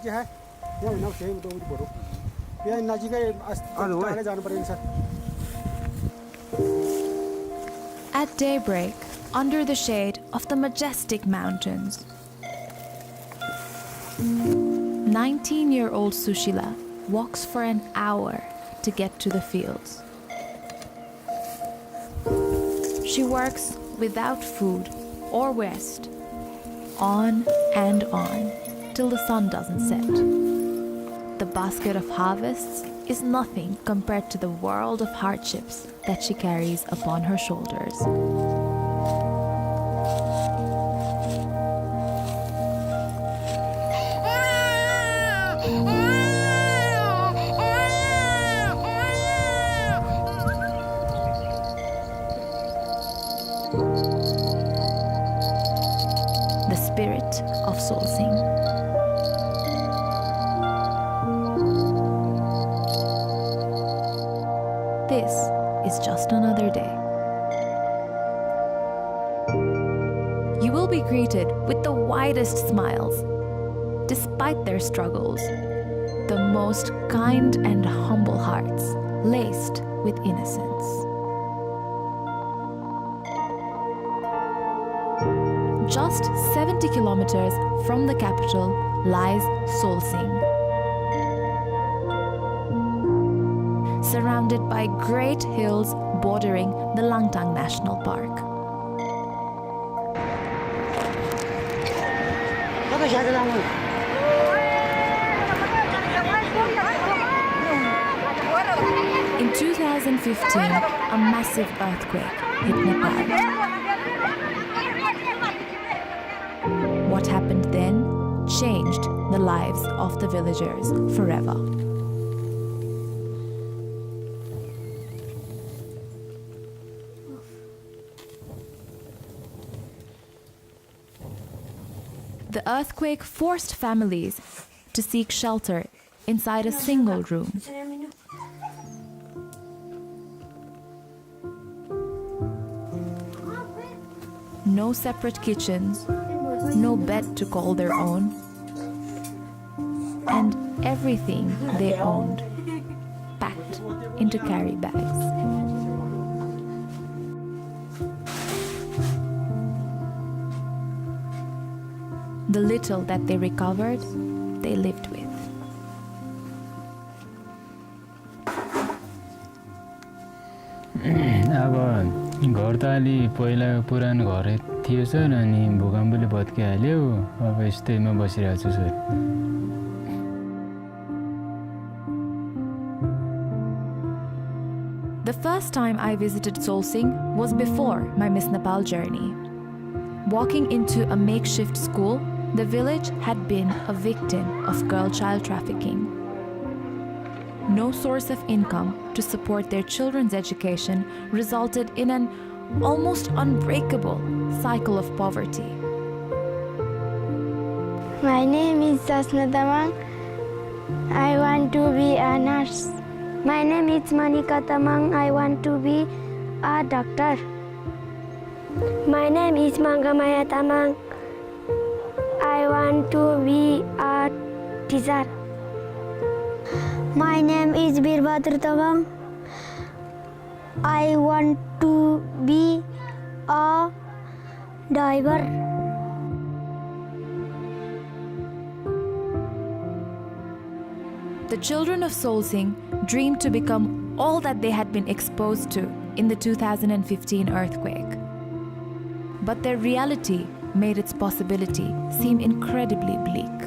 के है यहाँ हुन के तो बरु यहाँ नजिकै टाढै जानु पर्यो नि sir At daybreak, under the shade of the majestic mountains, 19-year-old Sushila walks for an hour to get to the fields. She works without food or rest, on and on, till the sun doesn't set. The basket of harvests is nothing compared to the world of hardships that she carries upon her shoulders. The spirit of Solsing. This is just another day. You will be greeted with the widest smiles. Despite their struggles, the most kind and humble hearts, laced with innocence. Just 70 kilometers from the capital lies Solsing. Surrounded by great hills bordering the Langtang National Park. In 2015, a massive earthquake hit Nepal. What happened then changed the lives of the villagers forever. The earthquake forced families to seek shelter inside a single room. No separate kitchens, no bed to call their own, and everything they owned packed into carry bags. The little that they recovered, they lived with. अब घर त अलि पहिला पुरानो घर थियो sir अनि भूकम्पले भत्किहाल्यो अब यस्तैमा बसिरहेको छु sir The first time I visited Solsing was before my Miss Nepal journey. Walking into a makeshift school, the village had been a victim of girl-child trafficking. No source of income to support their children's education resulted in an almost unbreakable cycle of poverty. My name is Jasna Tamang. I want to be a nurse. My name is Manika Tamang. I want to be a doctor. My name is Mangamaya Tamang. I want to be a teacher. My name is Birbhadra Tamang. I want to be a diver. The children of Solsing dreamed to become all that they had been exposed to in the 2015 earthquake. But their reality made its possibility seem incredibly bleak.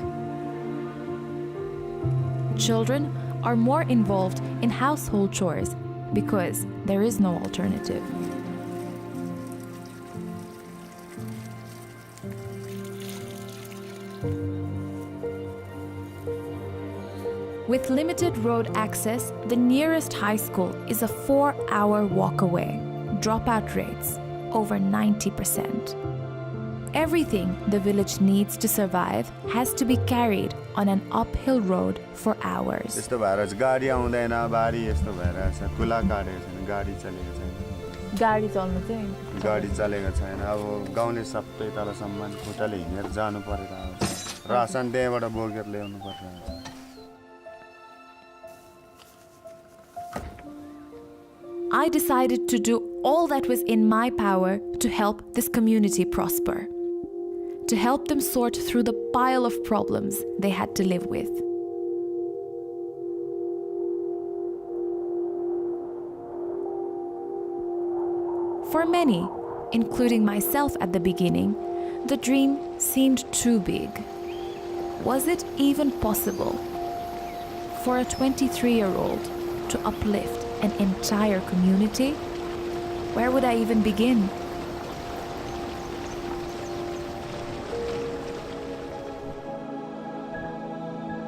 Children are more involved in household chores because there is no alternative. With limited road access, the nearest high school is a 4-hour walk away. Dropout rates over 90%. Everything the village needs to survive has to be carried on an uphill road for hours. यस्तो भएर गाडी आउँदैन बारी यस्तो भएर कुला काटेको छैन गाडी चलेको छैन गाडी चल्नु चाहिँ गाडी चलेको छैन अब गाउँले सबै तलसम्म खुट्टाले हिँडेर जानु परेर आउँछ रासन त्यहीँबाट बोकेर ल्याउनु पर्छ I decided to do all that was in my power to help this community prosper, to help them sort through the pile of problems they had to live with. For many, including myself at the beginning, the dream seemed too big. Was it even possible for a 23-year-old to uplift an entire community? Where would I even begin?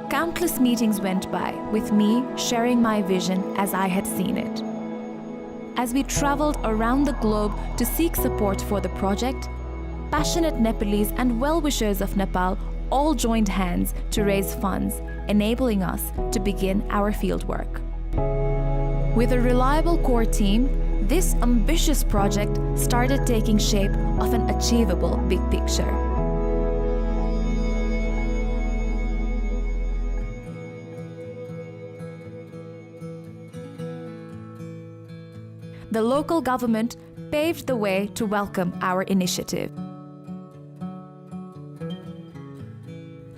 Countless meetings went by with me sharing my vision as I had seen it. As we traveled around the globe to seek support for the project, passionate Nepalese and well-wishers of Nepal all joined hands to raise funds, enabling us to begin our fieldwork. With a reliable core team, this ambitious project started taking shape of an achievable big picture. The local government paved the way to welcome our initiative.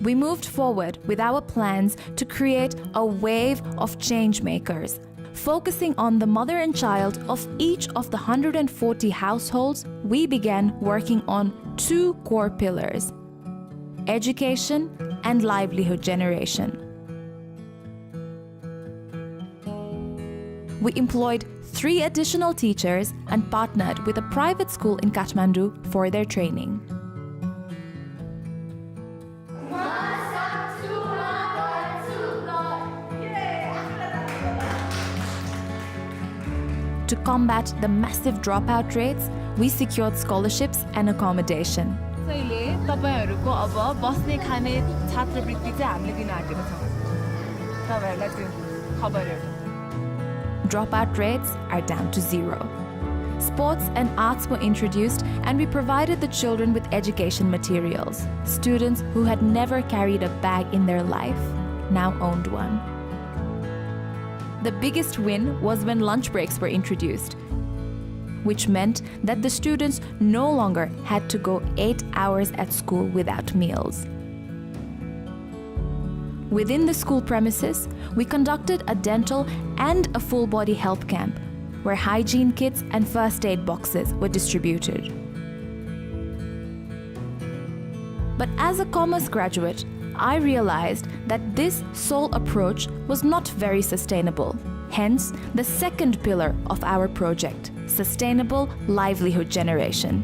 We moved forward with our plans to create a wave of change makers, focusing on the mother and child of each of the 140 households. We began working on two core pillars: education and livelihood generation. We employed 3 additional teachers and partnered with a private school in Kathmandu for their training. To combat the massive dropout rates, we secured scholarships and accommodation. तपाईहरुको अब बस्ने खाने छात्रवृत्ति चाहिँ हामीले दिन आँटेका छौं तपाईहरुलाई त्यो खबरहरु Dropout rates are down to 0. Sports and arts were introduced, and we provided the children with education materials. Students who had never carried a bag in their life now owned one. The biggest win was when lunch breaks were introduced, which meant that the students no longer had to go 8 hours at school without meals. Within the school premises, we conducted a dental and a full-body health camp, where hygiene kits and first aid boxes were distributed. But as a commerce graduate, I realized that this sole approach was not very sustainable. Hence, the second pillar of our project, sustainable livelihood generation.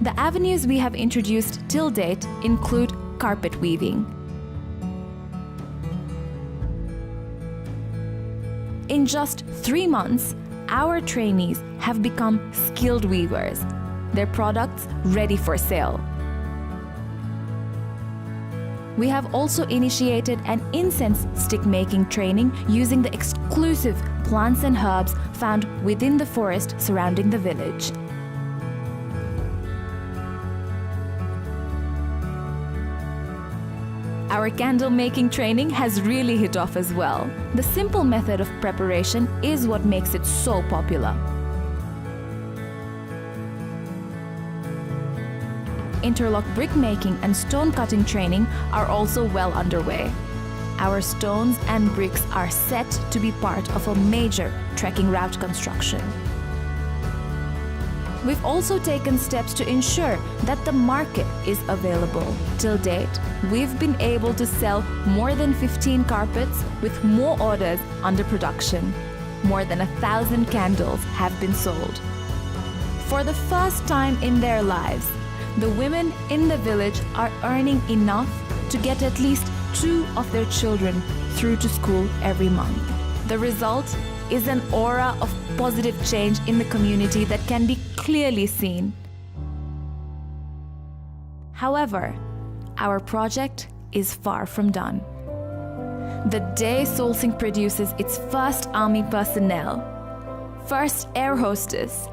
The avenues we have introduced till date include carpet weaving. In just 3 months, our trainees have become skilled weavers, their products ready for sale. We have also initiated an incense stick making training using the exclusive plants and herbs found within the forest surrounding the village. Our candle making training has really hit off as well. The simple method of preparation is what makes it so popular. Interlock brick making and stone cutting training are also well underway. Our stones and bricks are set to be part of a major trekking route construction. We've also taken steps to ensure that the market is available. Till date, we've been able to sell more than 15 carpets with more orders under production. More than 1,000 candles have been sold. For the first time in their lives, the women in the village are earning enough to get at least 2 of their children through to school every month. The result is an aura of positive change in the community that can be clearly seen. However, our project is far from done. The day Solsing produces its first army personnel, first air hostess,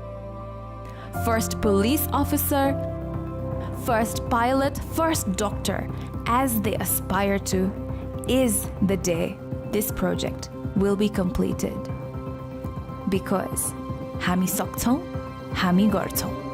first police officer, first pilot, first doctor, as they aspire to, is the day this project will be completed. Because हामी सक्छौं, हामी गर्छौं.